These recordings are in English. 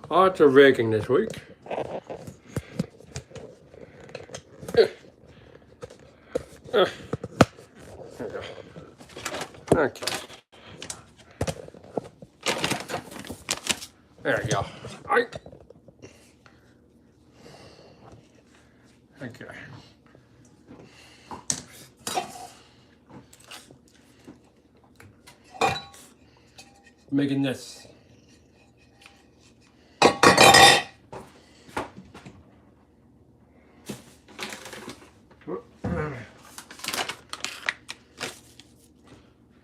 Lots of baking this week. There we go. Okay. There we go. Okay. Making this.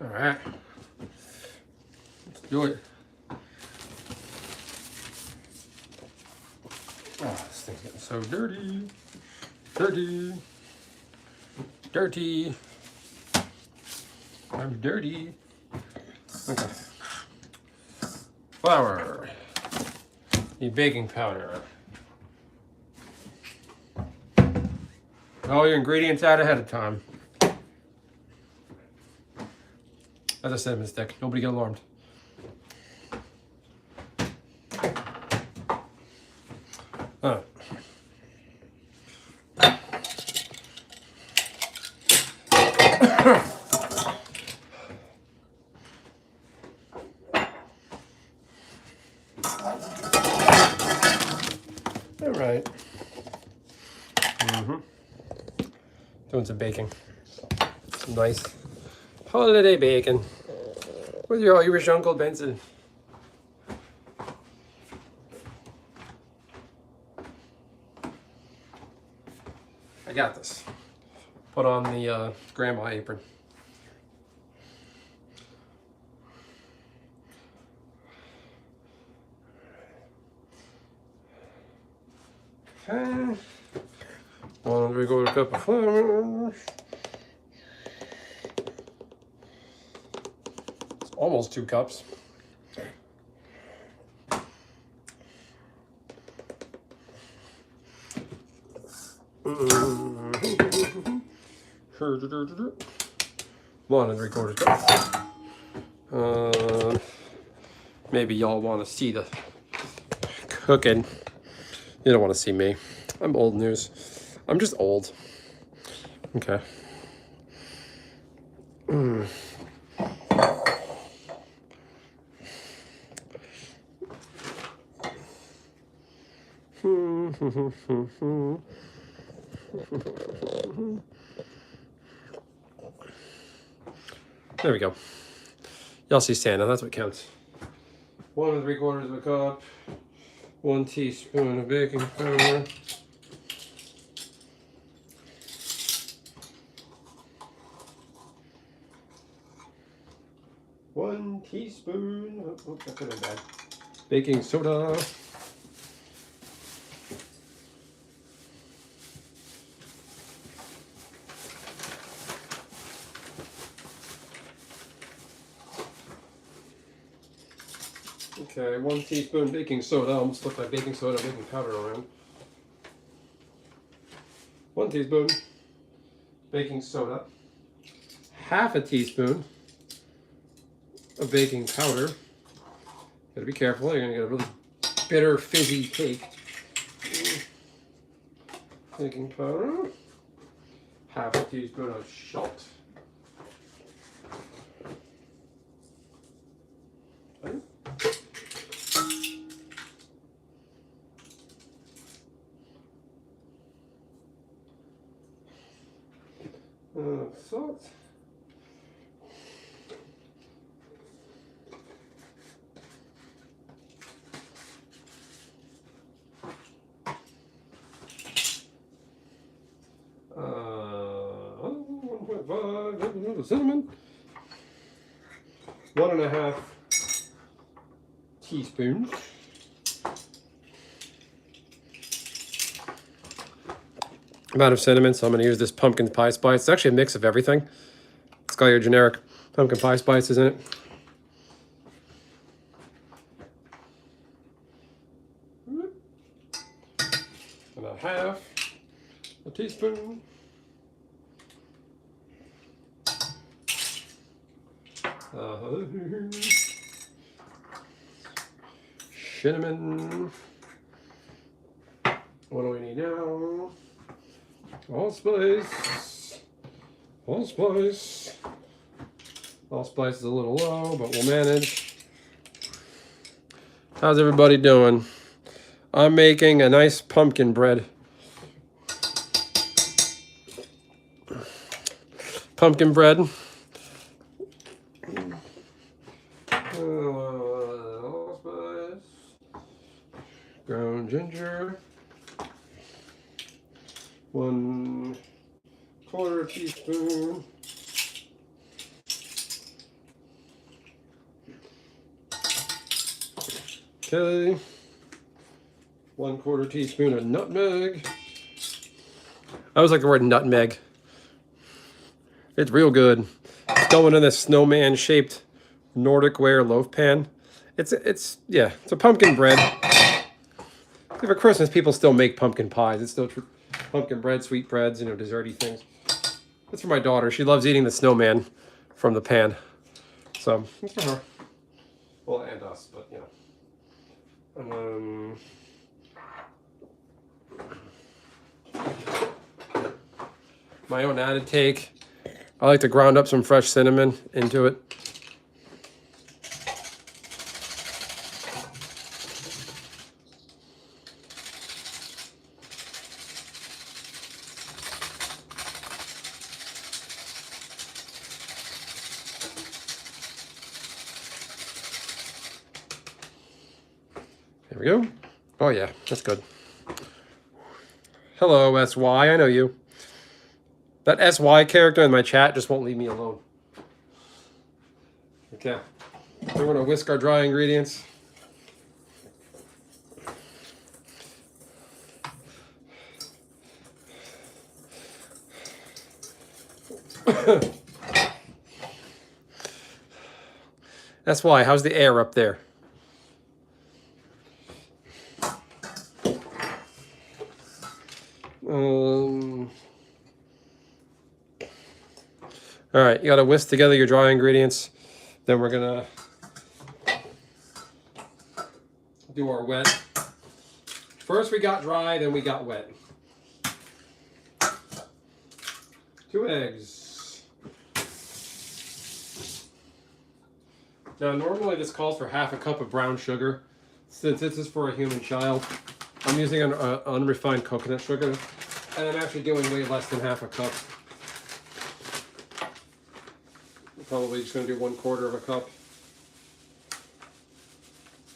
All right. Let's do it. Oh, this thing's getting so dirty. Dirty. Dirty. I'm dirty. Okay. Flour. Need baking powder. All your ingredients out ahead of time. That's a cinnamon stick. Nobody get alarmed. All right. Doing some baking. Some nice holiday bacon with your Irish Uncle Benson. I got this. Put on the grandma apron. Okay. 1 3/4 cup of flour. It's almost 2 cups. One and 3/4 cup. Maybe y'all want to see the cooking. You don't want to see me. I'm old news. I'm just old. Okay. There we go. Y'all see Santa, that's what counts. 1 3/4 of a cup. 1 teaspoon of baking powder. One teaspoon. Oh, that could have been bad. Baking soda. Okay, 1 teaspoon baking soda. Almost looked like baking soda, baking powder around. 1 teaspoon baking soda. Half a teaspoon of baking powder. Gotta be careful, you're gonna get a really bitter, fizzy cake. Baking powder. Half a teaspoon of salt. Okay. Salt. Cinnamon. 1.5 teaspoons. Amount of cinnamon, so I'm going to use this pumpkin pie spice. It's actually a mix of everything. It's got your generic pumpkin pie spices in it. About half a teaspoon. Cinnamon. What do we need now? Allspice. Allspice. Allspice is a little low, but we'll manage. How's everybody doing? I'm making a nice pumpkin bread. Pumpkin bread. Allspice. Ground ginger. 1/4 teaspoon. Okay. 1/4 teaspoon of nutmeg. I always like the word nutmeg. It's real good. It's going in this snowman shaped Nordic ware loaf pan. It's a pumpkin bread. For Christmas, people still make pumpkin pies. It's still pumpkin bread, sweetbreads, desserty things. That's for my daughter. She loves eating the snowman from the pan. So it's for her. Well, and us, but my own added take. I like to ground up some fresh cinnamon into it. There we go. Oh yeah, that's good. Hello, SY, I know you. That SY character in my chat just won't leave me alone. Okay, we're gonna whisk our dry ingredients. SY, how's the air up there? All right, you gotta whisk together your dry ingredients. Then we're gonna do our wet. First we got dry, then we got wet. 2 eggs. Now normally this calls for 1/2 cup of brown sugar. Since this is for a human child, I'm using an unrefined coconut sugar, and I'm actually doing way less than 1/2 cup. Probably just going to do 1/4 cup.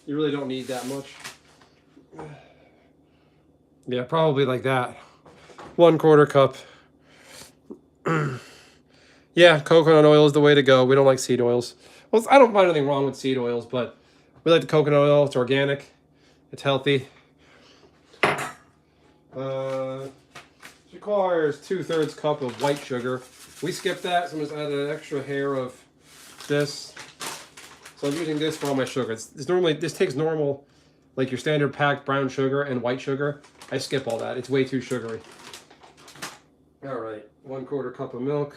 You really don't need that much. Yeah, probably like that. 1/4 cup. Yeah, coconut oil is the way to go. We don't like seed oils. Well, I don't find anything wrong with seed oils, but we like the coconut oil. It's organic. It's healthy. Requires 2/3 cup of white sugar. We skipped that, so I'm just adding an extra hair of this. So I'm using this for all my sugar. This takes normal, like your standard packed brown sugar and white sugar. I skip all that. It's way too sugary. All right, 1/4 cup of milk.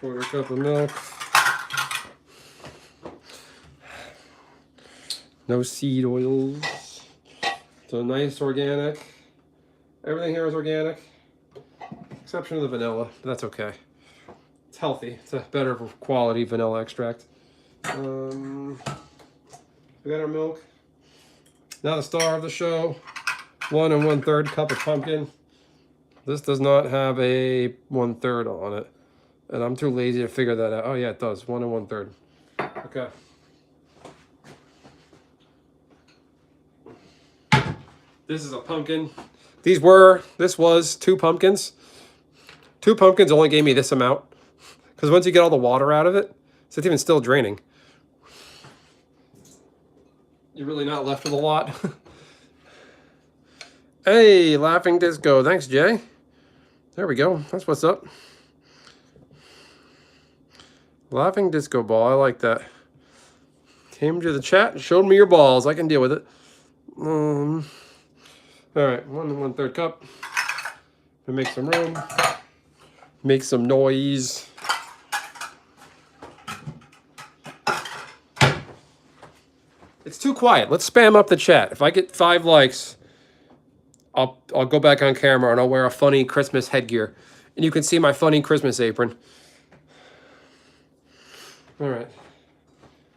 1/4 cup of milk. No seed oils. So nice organic. Everything here is organic, exception of the vanilla, but that's okay. It's healthy. It's a better quality vanilla extract. We got our milk. Now the star of the show, 1 1/3 cup of pumpkin. This does not have a 1/3 on it, and I'm too lazy to figure that out. Oh yeah, it does. 1 1/3. Okay. This is a pumpkin. This was 2 pumpkins. 2 pumpkins only gave me this amount. Because once you get all the water out of it, it's even still draining. You're really not left with a lot. Hey, Laughing Disco. Thanks, Jay. There we go. That's what's up. Laughing Disco Ball. I like that. Came to the chat and showed me your balls. I can deal with it. All right, 1 1/3 cup. We make some room. Make some noise. It's too quiet. Let's spam up the chat. If I get 5 likes, I'll go back on camera and I'll wear a funny Christmas headgear, and you can see my funny Christmas apron. All right,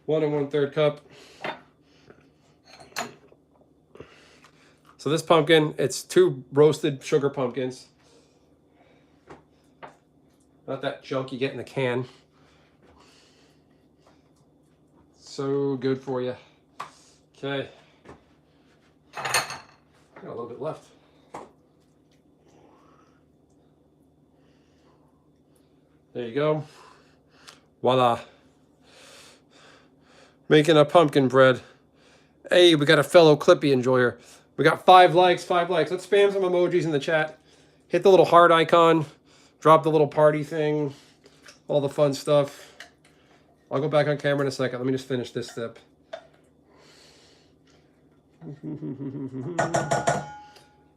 1 1/3 cup. So this pumpkin, it's 2 roasted sugar pumpkins. Not that junk you get in the can. So good for you. Okay. Got a little bit left. There you go. Voila. Making a pumpkin bread. Hey, we got a fellow Clippy enjoyer. We got 5 likes, 5 likes. Let's spam some emojis in the chat. Hit the little heart icon. Drop the little party thing. All the fun stuff. I'll go back on camera in a second. Let me just finish this step.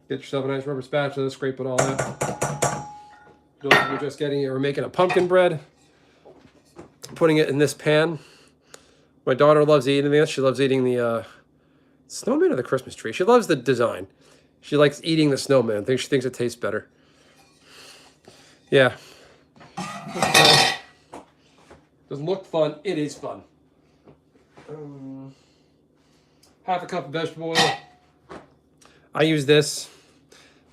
Get yourself a nice rubber spatula. Scrape it all out. We're just getting it. We're making a pumpkin bread. Putting it in this pan. My daughter loves eating this. She loves eating the snowman or the Christmas tree. She loves the design. She likes eating the snowman. She thinks it tastes better. Yeah. Doesn't look fun. It is fun. Half a cup of vegetable oil. I use this.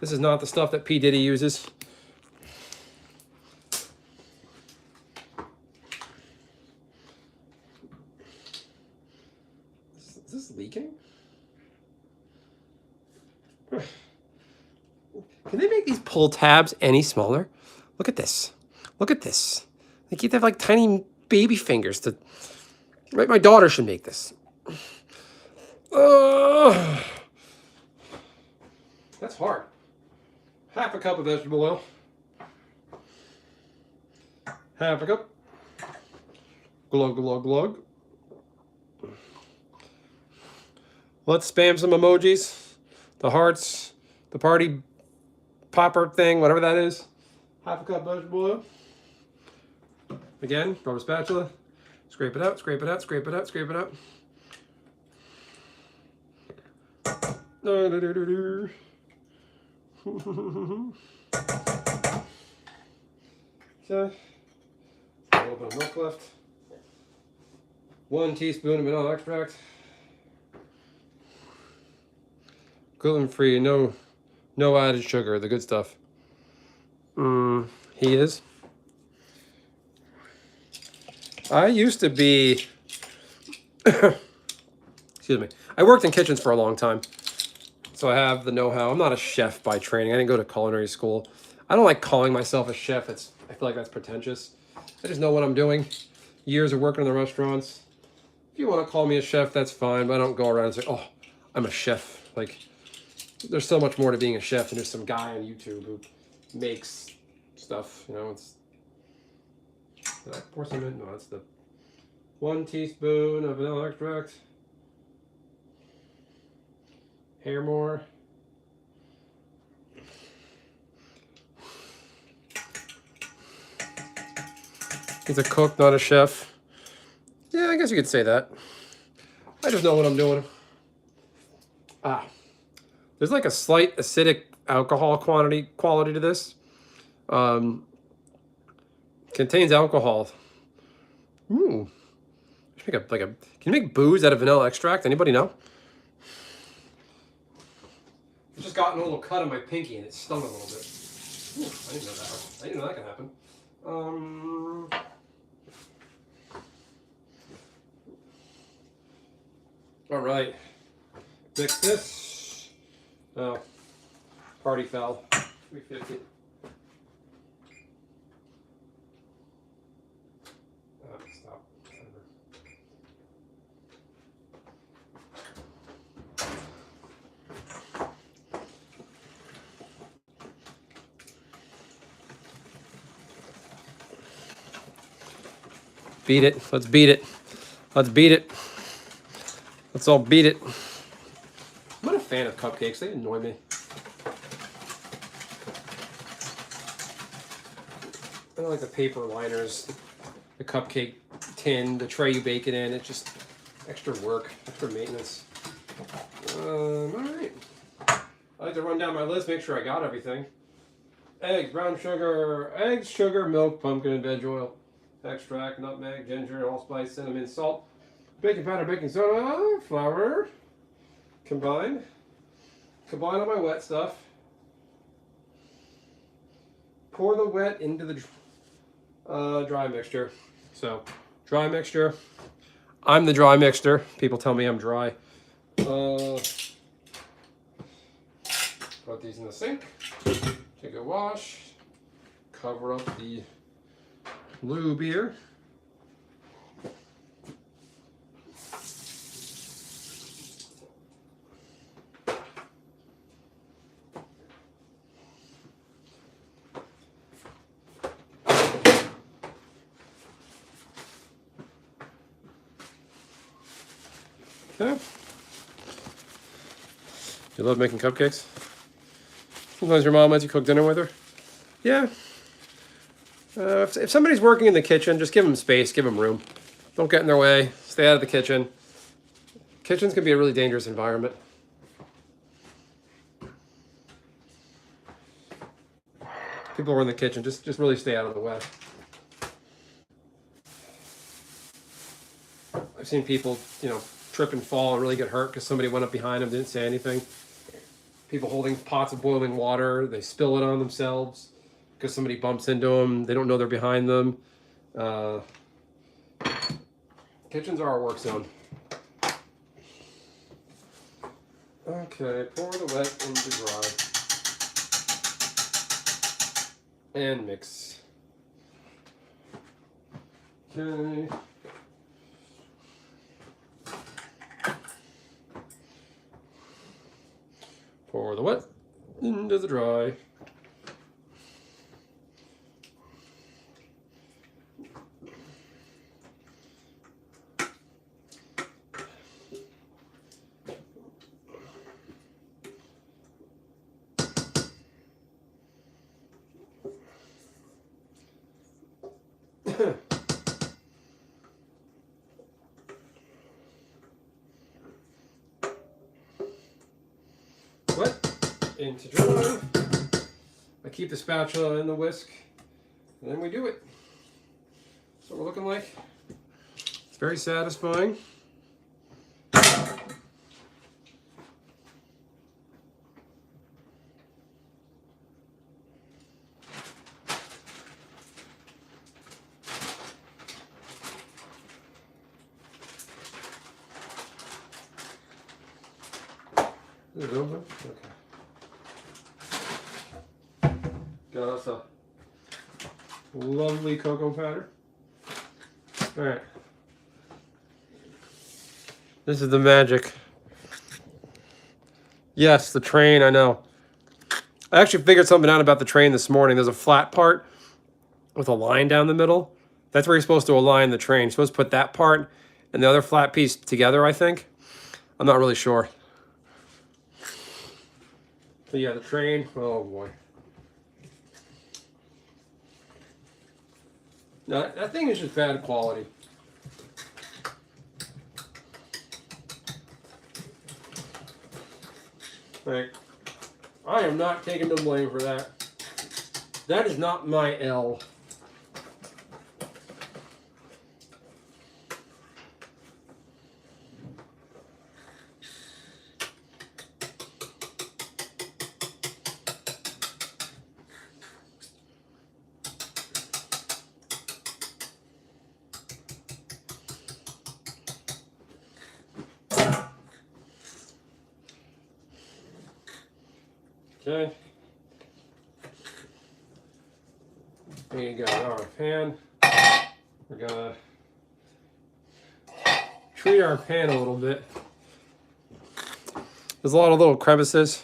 This is not the stuff that P. Diddy uses. Is this leaking? Can they make these pull tabs any smaller? Look at this. Look at this. They have like tiny baby fingers to. Right, my daughter should make this. That's hard. Half a cup of vegetable oil. Half a cup. Glug, glug, glug. Let's spam some emojis. The hearts. The party popper thing, whatever that is. Half a cup of vegetable oil. Again, rubber spatula. Scrape it out, scrape it out, scrape it out, scrape it out. Okay. A little bit of milk left. 1 teaspoon of vanilla extract. Gluten-free, no added sugar, the good stuff. He is. I used to be, excuse me, I worked in kitchens for a long time, so I have the know-how. I'm not a chef by training. I didn't go to culinary school. I don't like calling myself a chef. I feel like that's pretentious. I just know what I'm doing. Years of working in the restaurants. If you want to call me a chef, that's fine, but I don't go around and say, oh, I'm a chef. Like, there's so much more to being a chef than just some guy on YouTube who makes stuff, you know. Did I pour some in? No, that's the 1 teaspoon of vanilla extract. Hair more. He's a cook, not a chef. Yeah, I guess you could say that. I just know what I'm doing. There's like a slight acidic alcohol quality to this. Contains alcohol. Ooh. Can you make booze out of vanilla extract? Anybody know? I've just gotten a little cut on my pinky and it stung a little bit. Ooh, I didn't know that. I didn't know that could happen. All right. Mix this. Oh, party foul. 350. Stop. Beat it. Let's beat it. Let's beat it. Let's all beat it. I'm not a fan of cupcakes. They annoy me. I don't like the paper liners, the cupcake tin, the tray you bake it in. It's just extra work, extra maintenance. All right. I like to run down my list, make sure I got everything. Eggs, brown sugar, eggs, sugar, milk, pumpkin and veg oil, extract, nutmeg, ginger, allspice, cinnamon, salt, baking powder, baking soda, flour. Combine all my wet stuff. Pour the wet into the dry mixture. So, dry mixture. I'm the dry mixture. People tell me I'm dry. Put these in the sink. Take a wash. Cover up the lube here. Okay. You love making cupcakes? Sometimes your mom lets you cook dinner with her? Yeah. If somebody's working in the kitchen, just give them space, give them room. Don't get in their way. Stay out of the kitchen. Kitchens can be a really dangerous environment. People who are in the kitchen, just really stay out of the way. I've seen people, trip and fall and really get hurt because somebody went up behind them, didn't say anything. People holding pots of boiling water, they spill it on themselves because somebody bumps into them. They don't know they're behind them. Kitchens are our work zone. Okay, pour the wet into dry. And mix. Okay. Pour the wet into the dry. Wet into dry. I keep the spatula in the whisk, and then we do it. That's what we're looking like. It's very satisfying. Is it open? Okay. Got us a lovely cocoa powder. All right. This is the magic. Yes, the train, I know. I actually figured something out about the train this morning. There's a flat part with a line down the middle. That's where you're supposed to align the train. You're supposed to put that part and the other flat piece together, I think. I'm not really sure. So yeah, the train, oh boy. No, that thing is just bad quality. Like, I am not taking the blame for that. That is not my L. Okay. We got our pan. We're gonna treat our pan a little bit. There's a lot of little crevices.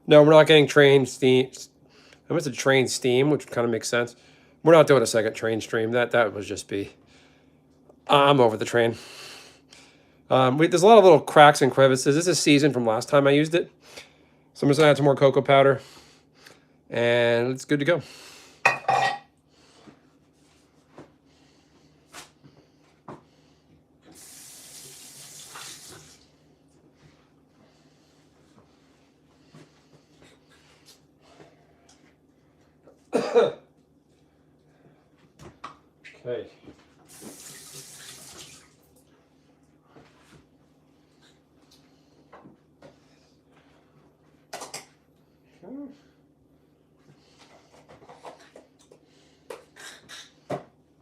No, we're not getting train steam. I must have train steam, which kind of makes sense. We're not doing a second train stream. That would just be. I'm over the train. There's a lot of little cracks and crevices. This is seasoned from last time I used it. So I'm just gonna add some more cocoa powder, and it's good to go. Okay.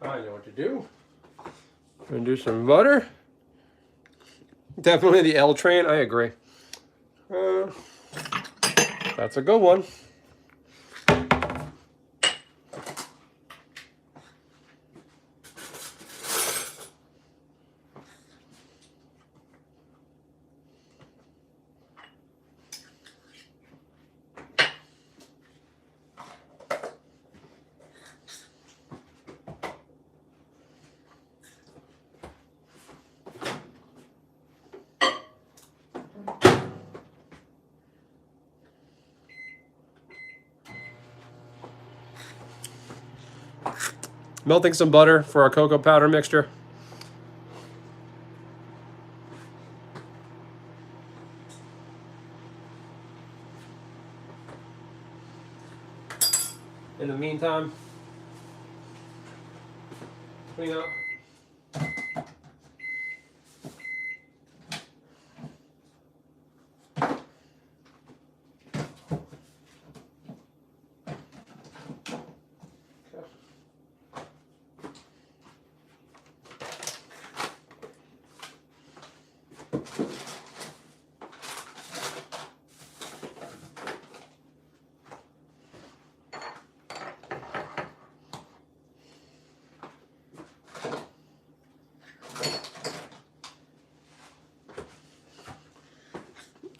I know what to do. I'm gonna do some butter. Definitely the L train, I agree. That's a good one. Melting some butter for our cocoa powder mixture. In the meantime, clean up.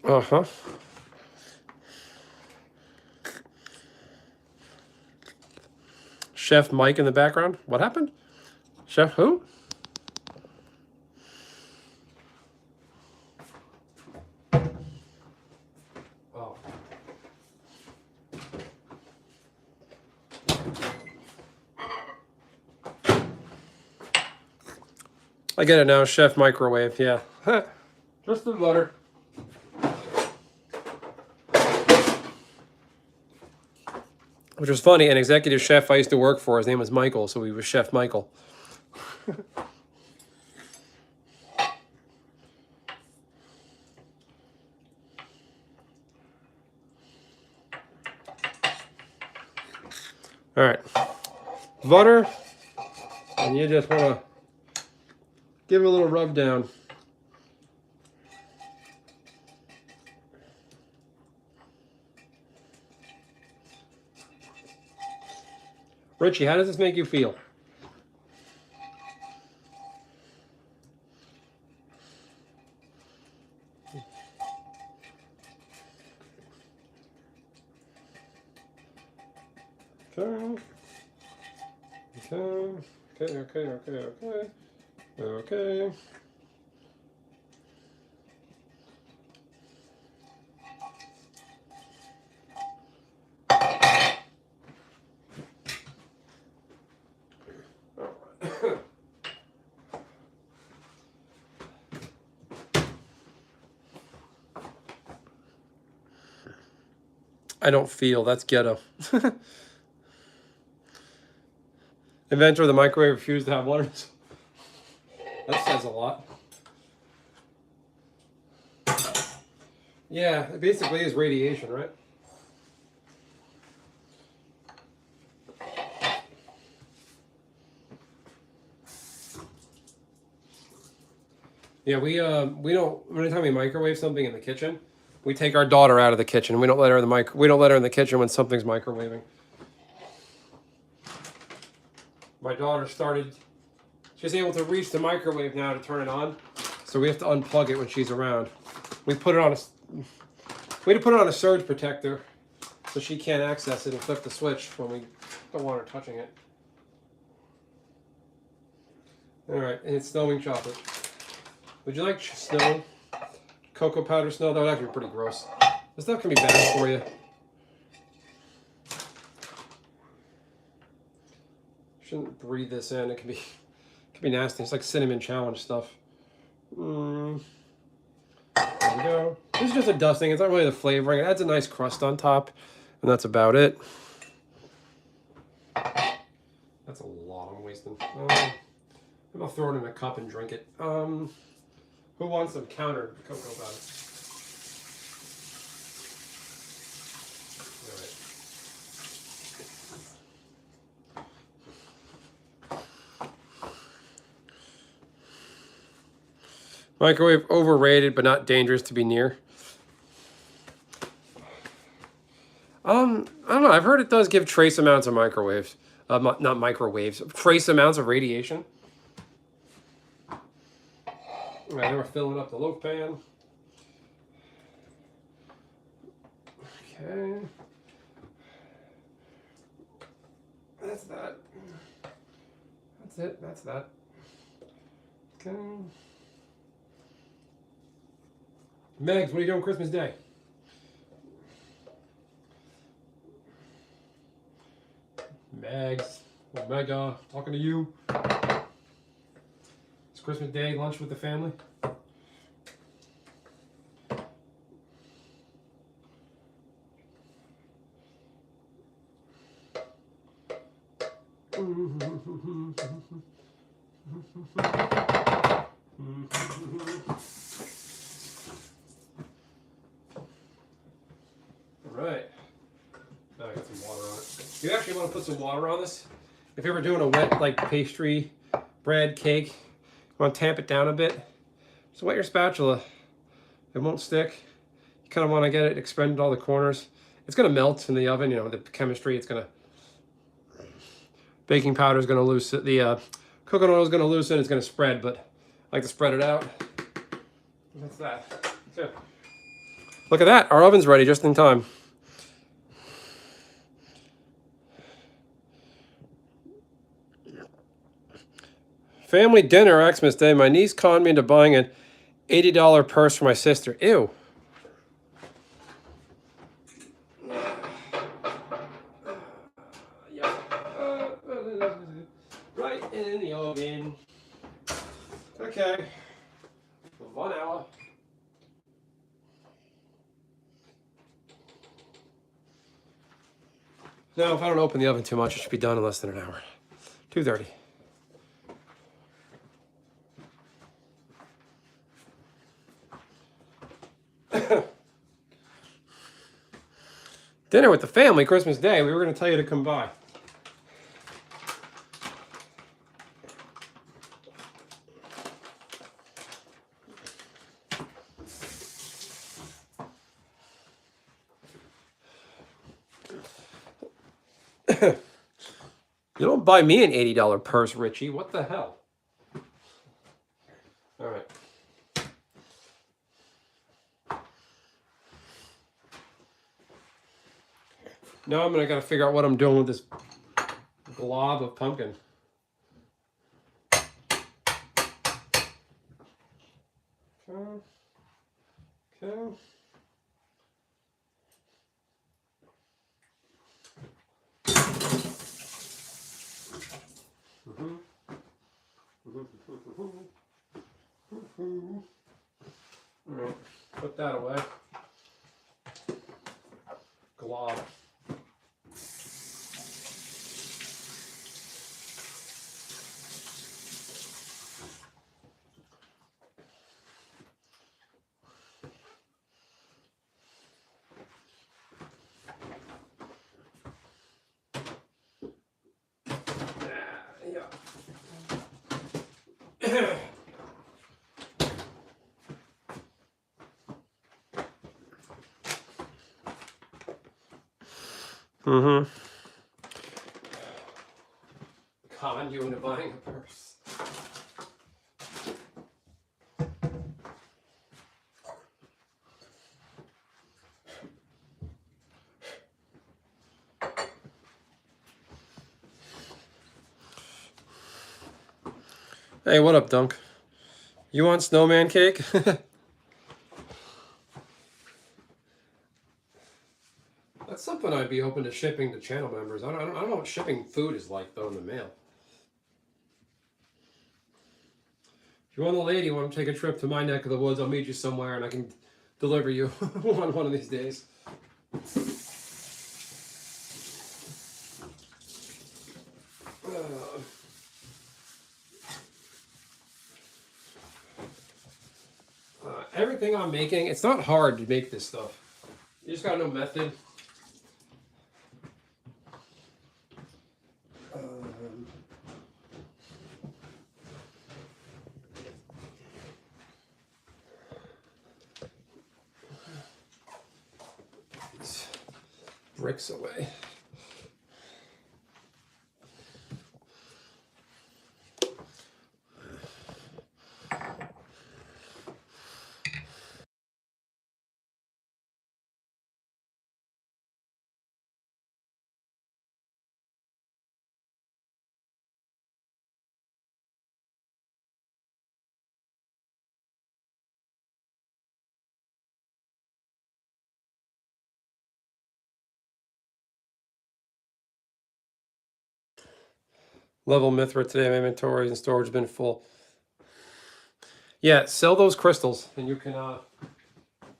Uh-huh. Chef Mike in the background. What happened? Chef who? Oh. I get it now, Chef Microwave, yeah. Just the butter. Which was funny, an executive chef I used to work for, his name was Michael, so he was Chef Michael. All right, butter, and you just want to give it a little rub down. Richie, how does this make you feel? Okay. Okay. I don't feel, that's ghetto. Inventor of the microwave refused to have learns. That says a lot. Yeah, it basically is radiation, right? Yeah, we don't. Anytime we microwave something in the kitchen, we take our daughter out of the kitchen. We don't let her in the We don't let her in the kitchen when something's microwaving. My daughter started. She's able to reach the microwave now to turn it on, so we have to unplug it when she's around. We put it on a. We had to put it on a surge protector, so she can't access it and flip the switch when we don't want her touching it. All right, and it's snowing chocolate. Would you like snow? Cocoa powder snow? That would actually be pretty gross. This stuff can be bad for you. Shouldn't breathe this in. It can be nasty. It's like cinnamon challenge stuff. There we go. This is just a dusting. It's not really the flavoring. It adds a nice crust on top, and that's about it. That's a lot I'm wasting. I'm gonna throw it in a cup and drink it. Who wants some counter cocoa butter? Microwave overrated, but not dangerous to be near. I don't know. I've heard it does give trace amounts of microwaves. Not microwaves. Trace amounts of radiation. All right, now we're filling up the loaf pan. Okay. That's that. That's it. That's that. Okay. Megs, what are you doing Christmas Day? Megs, Omega, talking to you. It's Christmas Day, lunch with the family. Right. Now I got some water on it. You actually want to put some water on this. If you're ever doing a wet, like pastry, bread, cake, you want to tamp it down a bit. Just wet your spatula. It won't stick. You kind of want to get it expanded all the corners. It's going to melt in the oven, you know, the chemistry. It's going to, baking powder is going to loosen, the coconut oil is going to loosen, it's going to spread, but I like to spread it out. That's that. Okay. Look at that, our oven's ready just in time. Family dinner, Xmas Day. My niece conned me into buying an $80 purse for my sister. Ew. Right in the oven. Okay. 1 hour. Now, if I don't open the oven too much, it should be done in less than an hour. 2:30. Dinner with the family, Christmas Day. We were going to tell you to come by. You don't buy me an $80 purse, Richie. What the hell? All right. Now I'm gonna gotta figure out what I'm doing with this glob of pumpkin. Okay. All right, put that away. Glob. Mm-hmm. Con you into buying a purse. Hey, what up, Dunk? You want snowman cake? That's something I'd be open to shipping to channel members. I don't know what shipping food is like, though, in the mail. If you want a lady, want to take a trip to my neck of the woods, I'll meet you somewhere and I can deliver you one of these days. everything I'm making, it's not hard to make this stuff. You just gotta know method. These bricks away. Level Mithra today. My inventory and storage has been full. Yeah, sell those crystals, and you can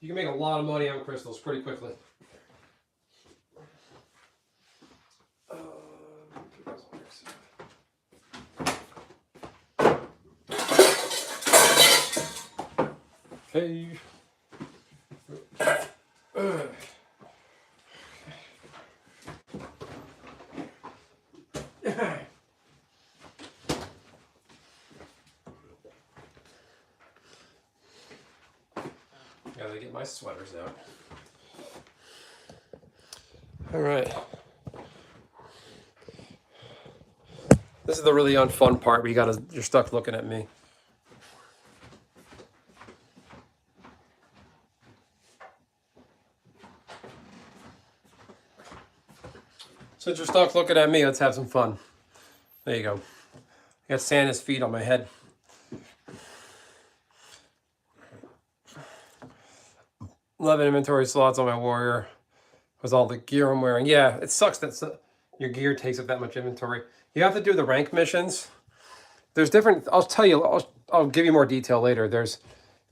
make a lot of money on crystals pretty quickly. Okay. Gotta get my sweaters out. All right. This is the really unfun part where you're stuck looking at me. Since you're stuck looking at me, let's have some fun. There you go. I got Santa's feet on my head. $11 inventory slots on my warrior with all the gear I'm wearing. Yeah, it sucks that your gear takes up that much inventory. You have to do the rank missions. There's different, I'll tell you, I'll give you more detail later. There's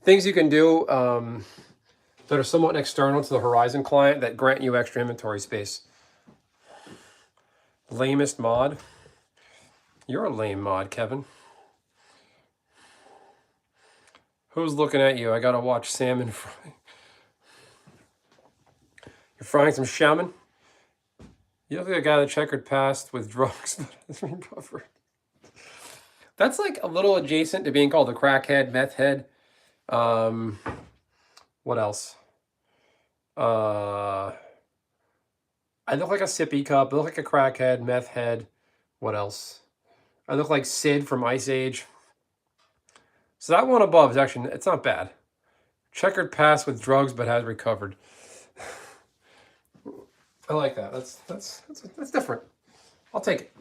things you can do that are somewhat external to the Horizon client that grant you extra inventory space. Lamest mod. You're a lame mod, Kevin. Who's looking at you? I gotta watch salmon fry. You're frying some salmon? You look like a guy that checkered past with drugs. That's like a little adjacent to being called a crackhead, meth head. What else? I look like a sippy cup. I look like a crackhead, meth head. What else? I look like Sid from Ice Age. So that one above is actually, it's not bad. Checkered past with drugs, but has recovered. I like that. That's different. I'll take it.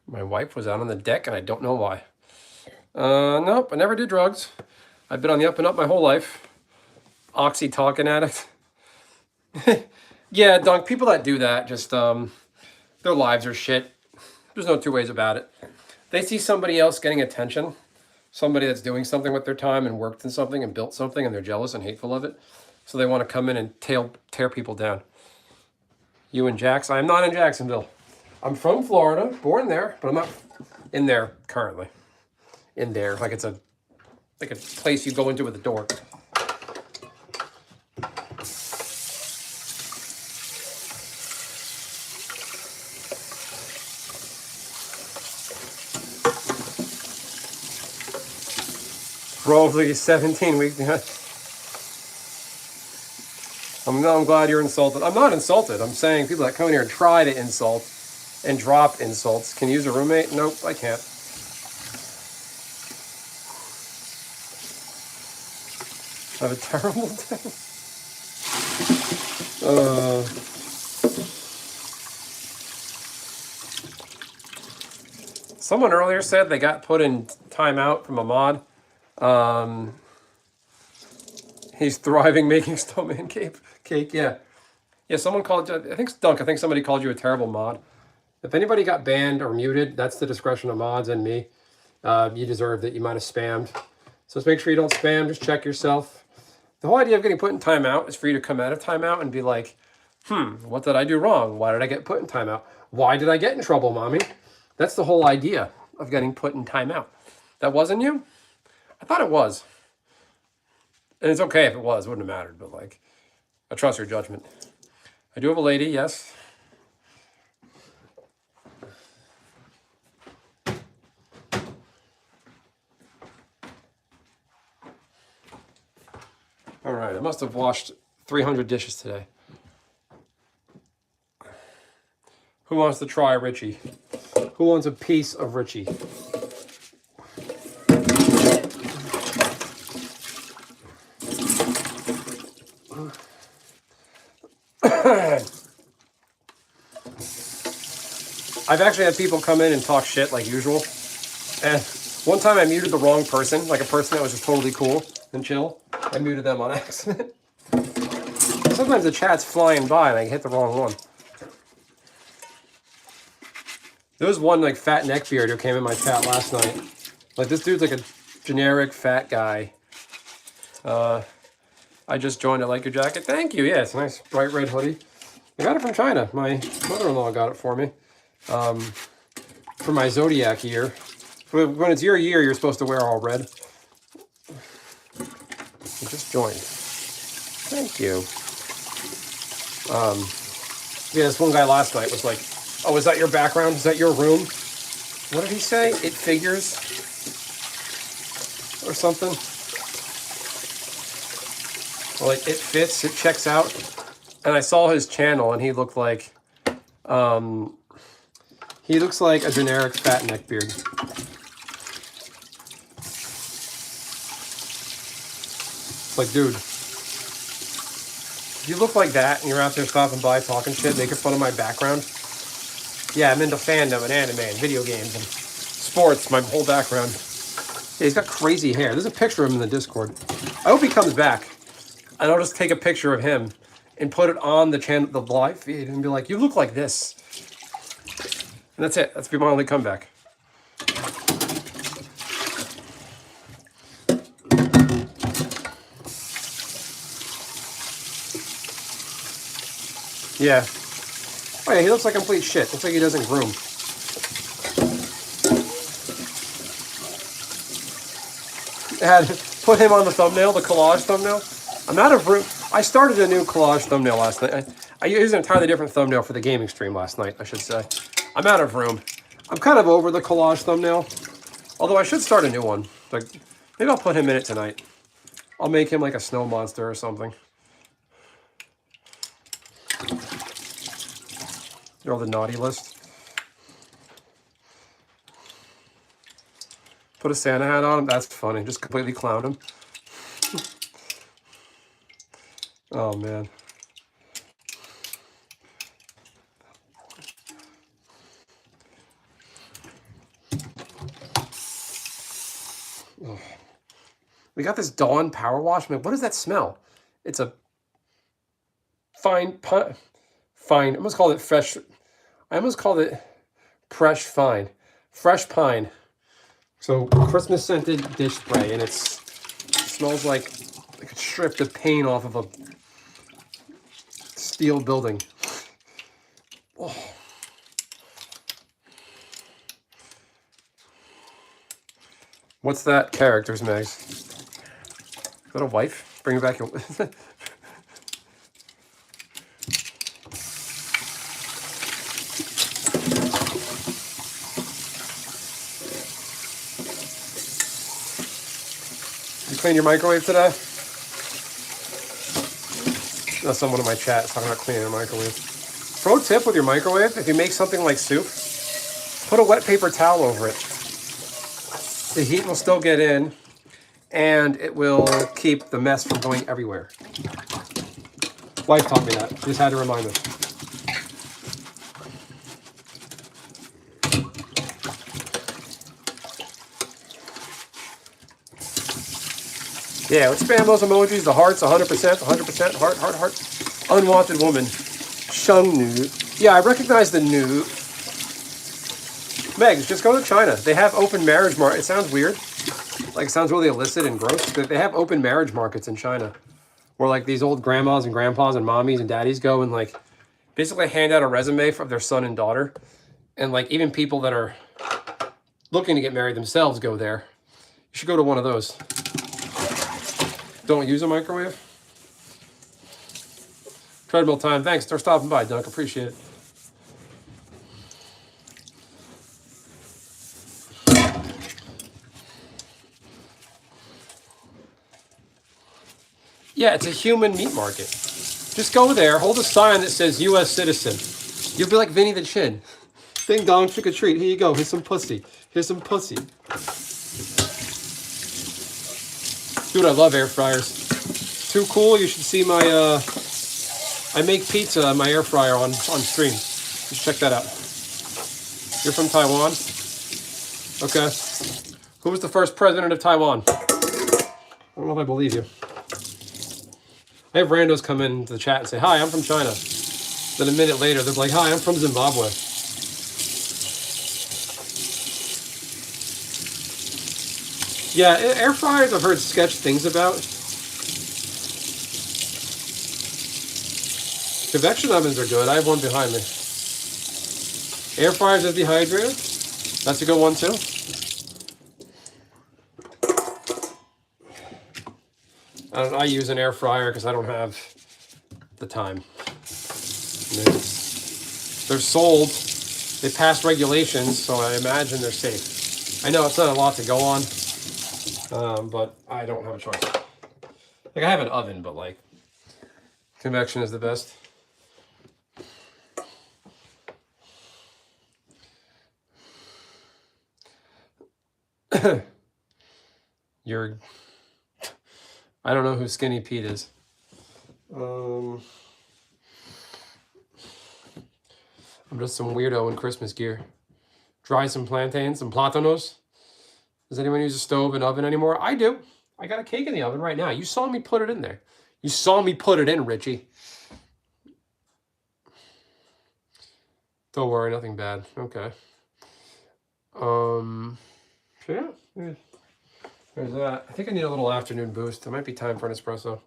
My wife was out on the deck, and I don't know why. Nope, I never did drugs. I've been on the up and up my whole life. Oxy talking addict. Yeah, Dunk, people that do that, just, their lives are shit. There's no two ways about it. They see somebody else getting attention, somebody that's doing something with their time and worked in something and built something, and they're jealous and hateful of it. So they want to come in and tear people down. You in Jackson? I'm not in Jacksonville. I'm from Florida, born there, but I'm not in there currently. In there, like it's a place you go into with a door. Roughly 17 weeks. I'm glad you're insulted. I'm not insulted. I'm saying people that come in here and try to insult and drop insults can use a roommate. Nope, I can't. I have a terrible day. Someone earlier said they got put in timeout from a mod. He's thriving making Snowman Cake. Yeah. Someone called, I think somebody called you a terrible mod. If anybody got banned or muted, that's the discretion of mods and me. You deserve that. You might have spammed. So let's make sure you don't spam. Just check yourself. The whole idea of getting put in timeout is for you to come out of timeout and be like, what did I do wrong? Why did I get put in timeout? Why did I get in trouble, Mommy? That's the whole idea of getting put in timeout. That wasn't you? I thought it was. And it's okay if it was. It wouldn't have mattered. But, like, I trust your judgment. I do have a lady, yes. All right. I must have washed 300 dishes today. Who wants to try Richie? Who wants a piece of Richie? I've actually had people come in and talk shit like usual. And one time I muted the wrong person, like a person that was just totally cool and chill. I muted them on accident. Sometimes the chat's flying by and I hit the wrong one. There was one like fat neckbeard who came in my chat last night. Like this dude's like a generic fat guy. I just joined. I like your jacket. Thank you. Yeah, it's a nice bright red hoodie. I got it from China. My mother-in-law got it for me. For my Zodiac year. When it's your year, you're supposed to wear all red. I just joined. Thank you. Yeah, this one guy last night was like, oh, is that your background? Is that your room? What did he say? It figures? Or something? Or like, it fits, it checks out. And I saw his channel and he looked like, he looks like a generic fat neckbeard. It's like, dude, if you look like that and you're out there stopping by talking shit, making fun of my background. Yeah, I'm into fandom and anime and video games and sports, my whole background. Yeah, he's got crazy hair. There's a picture of him in the Discord. I hope he comes back. And I'll just take a picture of him and put it on the channel, the live feed, and be like, you look like this. And that's it. That's be my only comeback. Yeah. Oh yeah, he looks like complete shit. Looks like he doesn't groom. Had put him on the thumbnail, the collage thumbnail. I'm out of room. I started a new collage thumbnail last night. I used an entirely different thumbnail for the gaming stream last night, I should say. I'm out of room. I'm kind of over the collage thumbnail. Although I should start a new one. Like, maybe I'll put him in it tonight. I'll make him like a snow monster or something. Or the naughty list. Put a Santa hat on him. That's funny. Just completely clown him. Oh, man. Oh. We got this Dawn Power Wash. Man, what does that smell? It's a fine. I almost called it fresh. I almost called it fresh fine. Fresh pine. So Christmas scented dish spray, and it smells like it could strip the paint off of a steel building. Oh. What's that character's, Megs? Is that a wife? Bring it back. You clean your microwave today? That's someone in my chat talking about cleaning a microwave. Pro tip with your microwave, if you make something like soup, put a wet paper towel over it. The heat will still get in, and it will keep the mess from going everywhere. Wife taught me that. Just had to remind me. Yeah, let's spam those emojis. The hearts, 100%, 100%, heart, heart, heart. Unwanted woman. Shung Nu. Yeah, I recognize the Nu. Megs, just go to China. They have open marriage market. It sounds weird. Like, it sounds really illicit and gross. But they have open marriage markets in China. Where, like, these old grandmas and grandpas and mommies and daddies go and, like, basically hand out a resume of their son and daughter. And like even people that are looking to get married themselves go there. You should go to one of those. Don't use a microwave. Treadmill time. Thanks for stopping by, Dunk. Appreciate it. Yeah, it's a human meat market. Just go there, hold a sign that says U.S. citizen. You'll be like Vinny the Chin. Ding dong, trick or treat. Here you go. Here's some pussy. Here's some pussy. Dude, I love air fryers. Too cool. You should see my, I make pizza on my air fryer on stream. Just check that out. You're from Taiwan? Okay. Who was the first president of Taiwan? I don't know if I believe you. I have randos come into the chat and say, hi, I'm from China. Then a minute later, they're like, hi, I'm from Zimbabwe. Yeah, air fryers I've heard sketch things about. Convection ovens are good. I have one behind me. Air fryers are dehydrated. That's a good one too. I use an air fryer because I don't have the time. They're sold. They pass regulations, so I imagine they're safe. I know it's not a lot to go on, but I don't have a choice. Like I have an oven, but like convection is the best. I don't know who Skinny Pete is. I'm just some weirdo in Christmas gear. Dry some plantains, some platanos. Does anyone use a stove and oven anymore? I do. I got a cake in the oven right now. You saw me put it in there. You saw me put it in, Richie. Don't worry, nothing bad. Okay. So yeah. There's that. I think I need a little afternoon boost. It might be time for an espresso.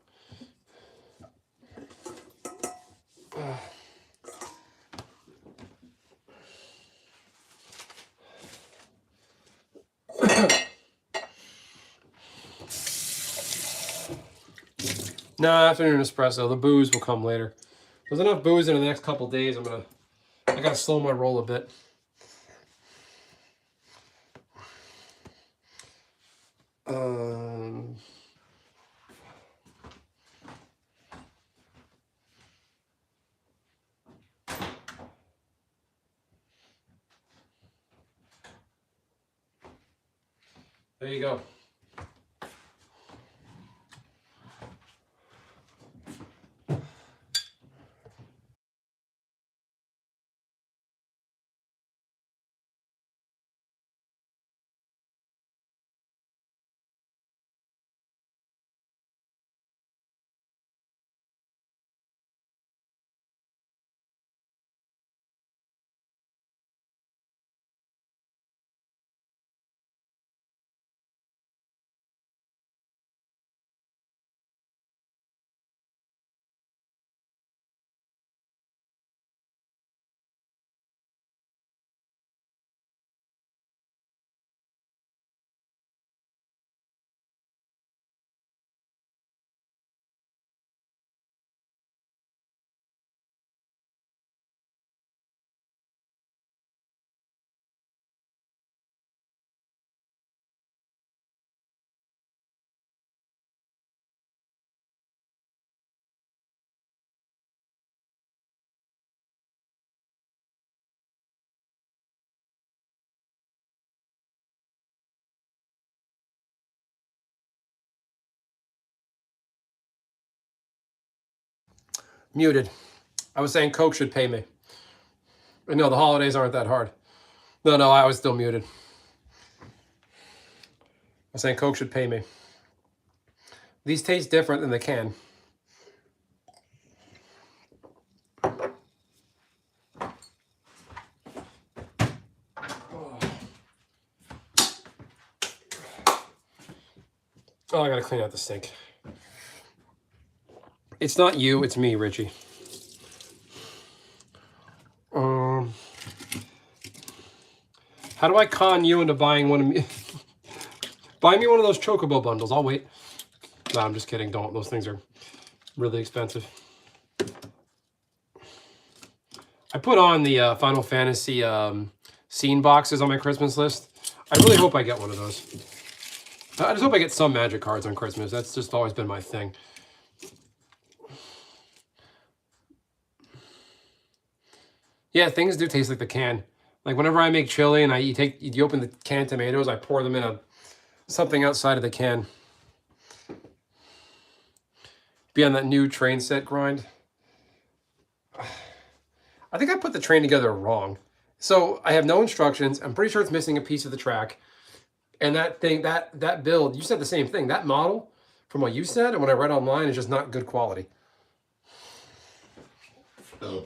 No, afternoon espresso. The booze will come later. There's enough booze in the next couple days. I gotta slow my roll a bit. There you go. Muted. I was saying Coke should pay me. But no, the holidays aren't that hard. No, I was still muted. I was saying Coke should pay me. These taste different than the can. Oh, I gotta clean out the sink. It's not you, it's me, Richie. How do I con you into buying one of me? Buy me one of those Chocobo bundles. I'll wait. No, I'm just kidding. Don't. Those things are really expensive. I put on the Final Fantasy scene boxes on my Christmas list. I really hope I get one of those. I just hope I get some Magic cards on Christmas. That's just always been my thing. Yeah, things do taste like the can. Like whenever I make chili and you open the canned tomatoes, I pour them in something outside of the can. Be on that new train set grind. I think I put the train together wrong. So I have no instructions. I'm pretty sure it's missing a piece of the track. And that thing, that build, you said the same thing. That model, from what you said and what I read online, is just not good quality. Oh.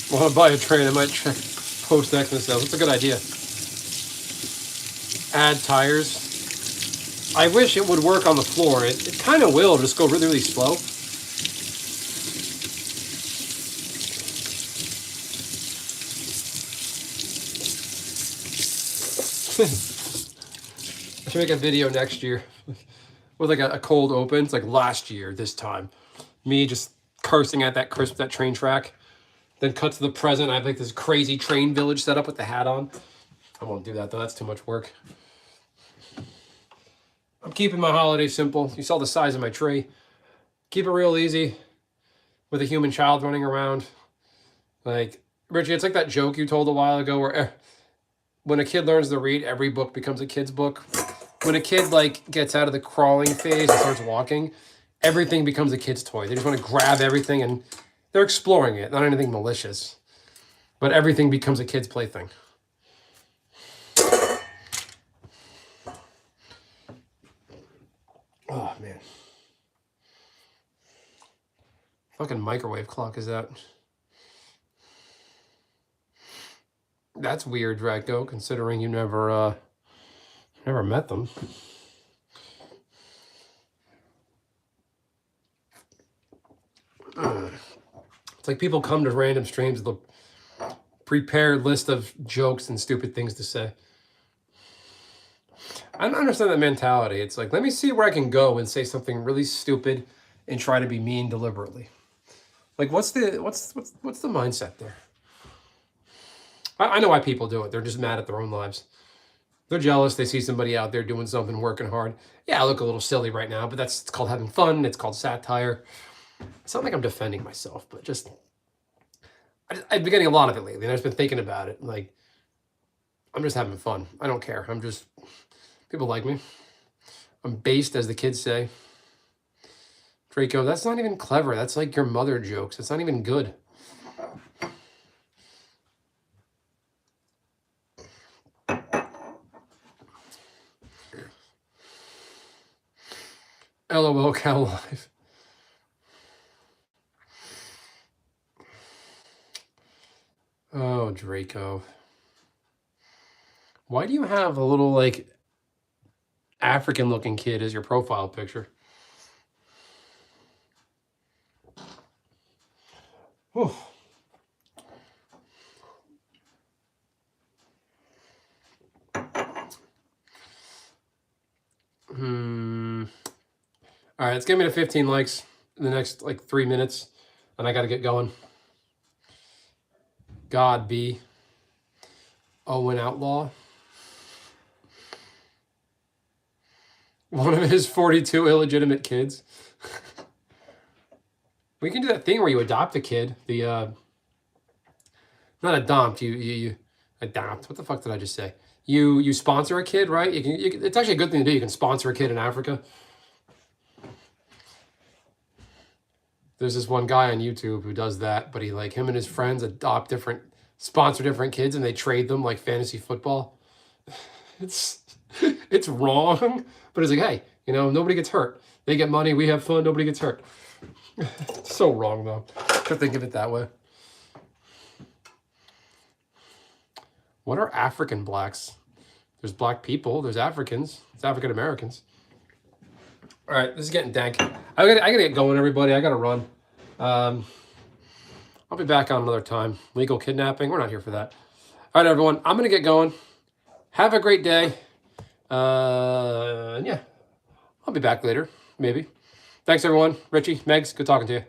Want to buy a train? I might check post Xmas sales. That's a good idea. Add tires. I wish it would work on the floor. It kind of will, just go really, really slow. I should make a video next year with like a cold open. It's like last year, this time. Me just cursing at that train track. Then cut to the present. I have like this crazy train village set up with the hat on. I won't do that though. That's too much work. I'm keeping my holiday simple. You saw the size of my tree. Keep it real easy with a human child running around. Like, Richie, it's like that joke you told a while ago where when a kid learns to read, every book becomes a kid's book. When a kid like gets out of the crawling phase and starts walking, everything becomes a kid's toy. They just want to grab everything and they're exploring it, not anything malicious. But everything becomes a kid's plaything. Oh, man. Fucking microwave clock is that? That's weird, Draco, considering you never met them. It's like people come to random streams with a prepared list of jokes and stupid things to say. I don't understand that mentality. It's like, let me see where I can go and say something really stupid and try to be mean deliberately. Like, what's the mindset there? I know why people do it. They're just mad at their own lives. They're jealous. They see somebody out there doing something, working hard. Yeah, I look a little silly right now, but it's called having fun. It's called satire. It's not like I'm defending myself, but just I've been getting a lot of it lately, and I've just been thinking about it. Like, I'm just having fun. I don't care. People like me. I'm based, as the kids say. Draco, that's not even clever. That's like your mother jokes. It's not even good. LOL, cow life. Oh, Draco. Why do you have a little, like, African-looking kid as your profile picture? Oh. All right, let's get me to 15 likes in the next, like, 3 minutes, and I got to get going. God be Owen Outlaw. One of his 42 illegitimate kids. We can do that thing where you adopt a kid. Not adopt, you adopt. What the fuck did I just say? You sponsor a kid, right? You can, it's actually a good thing to do. You can sponsor a kid in Africa. There's this one guy on YouTube who does that, but him and his friends sponsor different kids, and they trade them like fantasy football. It's it's wrong, but it's like, hey, nobody gets hurt. They get money, we have fun, nobody gets hurt. It's so wrong though. To think of it that way. What are African blacks? There's black people, there's Africans, it's African Americans. All right, this is getting dank. I gotta get going, everybody. I gotta run. I'll be back on another time. Legal kidnapping, we're not here for that. All right, everyone, I'm gonna get going. Have a great day. Yeah, I'll be back later, maybe. Thanks, everyone. Richie, Megs, good talking to you.